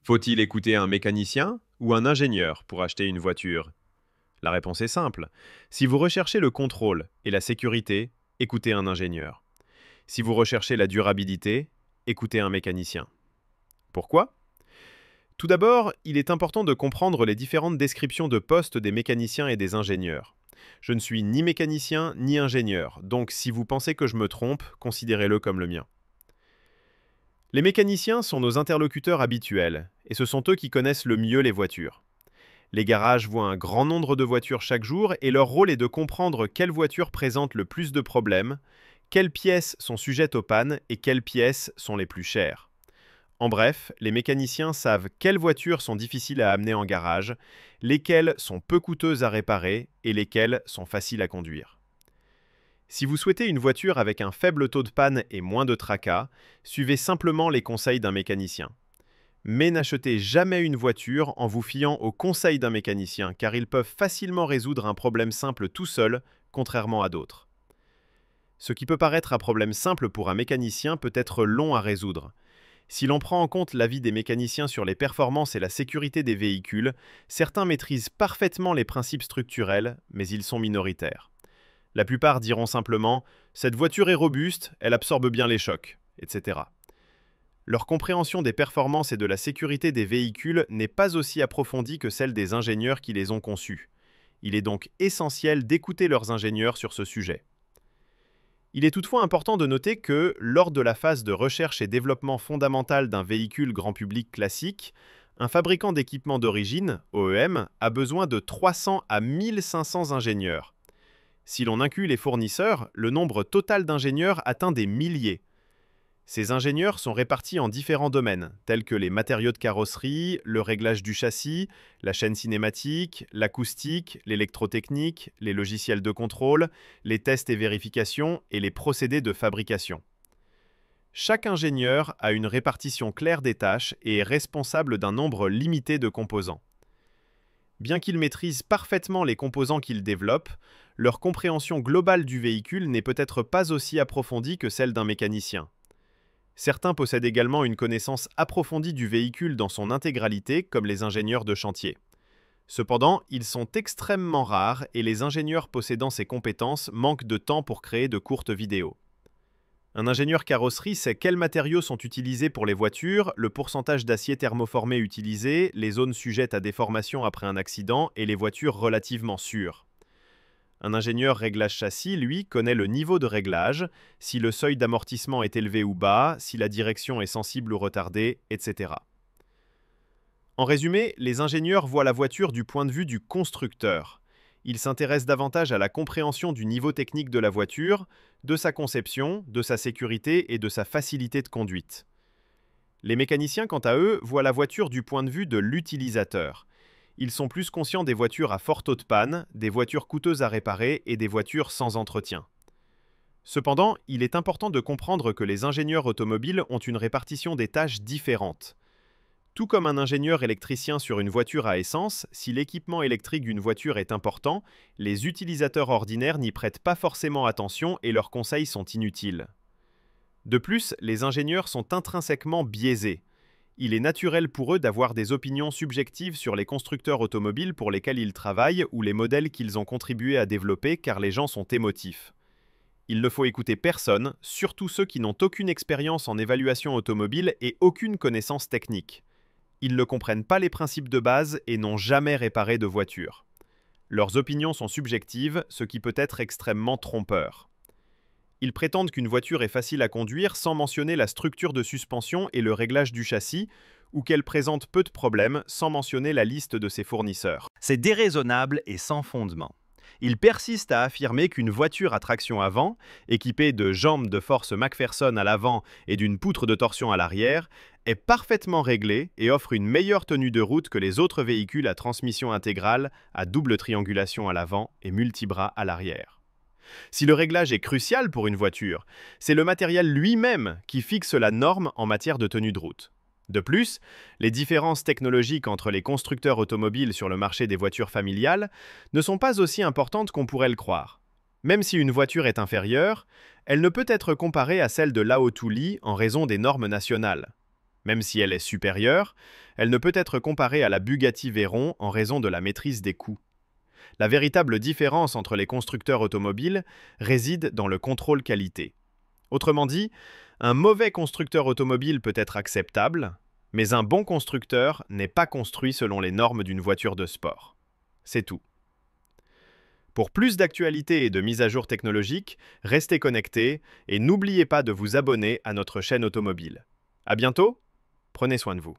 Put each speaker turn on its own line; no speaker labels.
Faut-il écouter un mécanicien ou un ingénieur pour acheter une voiture? La réponse est simple. Si vous recherchez le contrôle et la sécurité, écoutez un ingénieur. Si vous recherchez la durabilité, écoutez un mécanicien. Pourquoi? Tout d'abord, il est important de comprendre les différentes descriptions de postes des mécaniciens et des ingénieurs. Je ne suis ni mécanicien ni ingénieur, donc si vous pensez que je me trompe, considérez-le comme le mien. Les mécaniciens sont nos interlocuteurs habituels, et ce sont eux qui connaissent le mieux les voitures. Les garages voient un grand nombre de voitures chaque jour et leur rôle est de comprendre quelles voitures présentent le plus de problèmes, quelles pièces sont sujettes aux pannes et quelles pièces sont les plus chères. En bref, les mécaniciens savent quelles voitures sont difficiles à amener en garage, lesquelles sont peu coûteuses à réparer et lesquelles sont faciles à conduire. Si vous souhaitez une voiture avec un faible taux de panne et moins de tracas, suivez simplement les conseils d'un mécanicien. Mais n'achetez jamais une voiture en vous fiant aux conseils d'un mécanicien, car ils peuvent facilement résoudre un problème simple tout seul, contrairement à d'autres. Ce qui peut paraître un problème simple pour un mécanicien peut être long à résoudre. Si l'on prend en compte l'avis des mécaniciens sur les performances et la sécurité des véhicules, certains maîtrisent parfaitement les principes structurels, mais ils sont minoritaires. La plupart diront simplement « cette voiture est robuste, elle absorbe bien les chocs », etc. Leur compréhension des performances et de la sécurité des véhicules n'est pas aussi approfondie que celle des ingénieurs qui les ont conçus. Il est donc essentiel d'écouter leurs ingénieurs sur ce sujet. Il est toutefois important de noter que, lors de la phase de recherche et développement fondamentale d'un véhicule grand public classique, un fabricant d'équipement d'origine, OEM, a besoin de 300 à 1500 ingénieurs. Si l'on inclut les fournisseurs, le nombre total d'ingénieurs atteint des milliers. Ces ingénieurs sont répartis en différents domaines, tels que les matériaux de carrosserie, le réglage du châssis, la chaîne cinématique, l'acoustique, l'électrotechnique, les logiciels de contrôle, les tests et vérifications et les procédés de fabrication. Chaque ingénieur a une répartition claire des tâches et est responsable d'un nombre limité de composants. Bien qu'ils maîtrisent parfaitement les composants qu'ils développent, leur compréhension globale du véhicule n'est peut-être pas aussi approfondie que celle d'un mécanicien. Certains possèdent également une connaissance approfondie du véhicule dans son intégralité, comme les ingénieurs de chantier. Cependant, ils sont extrêmement rares et les ingénieurs possédant ces compétences manquent de temps pour créer de courtes vidéos. Un ingénieur carrosserie sait quels matériaux sont utilisés pour les voitures, le pourcentage d'acier thermoformé utilisé, les zones sujettes à déformation après un accident et les voitures relativement sûres. Un ingénieur réglage châssis, lui, connaît le niveau de réglage, si le seuil d'amortissement est élevé ou bas, si la direction est sensible ou retardée, etc. En résumé, les ingénieurs voient la voiture du point de vue du constructeur. Ils s'intéressent davantage à la compréhension du niveau technique de la voiture, de sa conception, de sa sécurité et de sa facilité de conduite. Les mécaniciens, quant à eux, voient la voiture du point de vue de l'utilisateur. Ils sont plus conscients des voitures à fort taux de panne, des voitures coûteuses à réparer et des voitures sans entretien. Cependant, il est important de comprendre que les ingénieurs automobiles ont une répartition des tâches différente. Tout comme un ingénieur électricien sur une voiture à essence, si l'équipement électrique d'une voiture est important, les utilisateurs ordinaires n'y prêtent pas forcément attention et leurs conseils sont inutiles. De plus, les ingénieurs sont intrinsèquement biaisés. Il est naturel pour eux d'avoir des opinions subjectives sur les constructeurs automobiles pour lesquels ils travaillent ou les modèles qu'ils ont contribué à développer car les gens sont émotifs. Il ne faut écouter personne, surtout ceux qui n'ont aucune expérience en évaluation automobile et aucune connaissance technique. Ils ne comprennent pas les principes de base et n'ont jamais réparé de voiture. Leurs opinions sont subjectives, ce qui peut être extrêmement trompeur. Ils prétendent qu'une voiture est facile à conduire sans mentionner la structure de suspension et le réglage du châssis, ou qu'elle présente peu de problèmes sans mentionner la liste de ses fournisseurs.
C'est déraisonnable et sans fondement. Ils persistent à affirmer qu'une voiture à traction avant, équipée de jambes de force McPherson à l'avant et d'une poutre de torsion à l'arrière, est parfaitement réglée et offre une meilleure tenue de route que les autres véhicules à transmission intégrale, à double triangulation à l'avant et multibras à l'arrière. Si le réglage est crucial pour une voiture, c'est le matériel lui-même qui fixe la norme en matière de tenue de route. De plus, les différences technologiques entre les constructeurs automobiles sur le marché des voitures familiales ne sont pas aussi importantes qu'on pourrait le croire. Même si une voiture est inférieure, elle ne peut être comparée à celle de l'Aotuli en raison des normes nationales. Même si elle est supérieure, elle ne peut être comparée à la Bugatti Veyron en raison de la maîtrise des coûts. La véritable différence entre les constructeurs automobiles réside dans le contrôle qualité. Autrement dit, un mauvais constructeur automobile peut être acceptable, mais un bon constructeur n'est pas construit selon les normes d'une voiture de sport. C'est tout. Pour plus d'actualités et de mises à jour technologiques, restez connectés et n'oubliez pas de vous abonner à notre chaîne automobile. À bientôt, prenez soin de vous.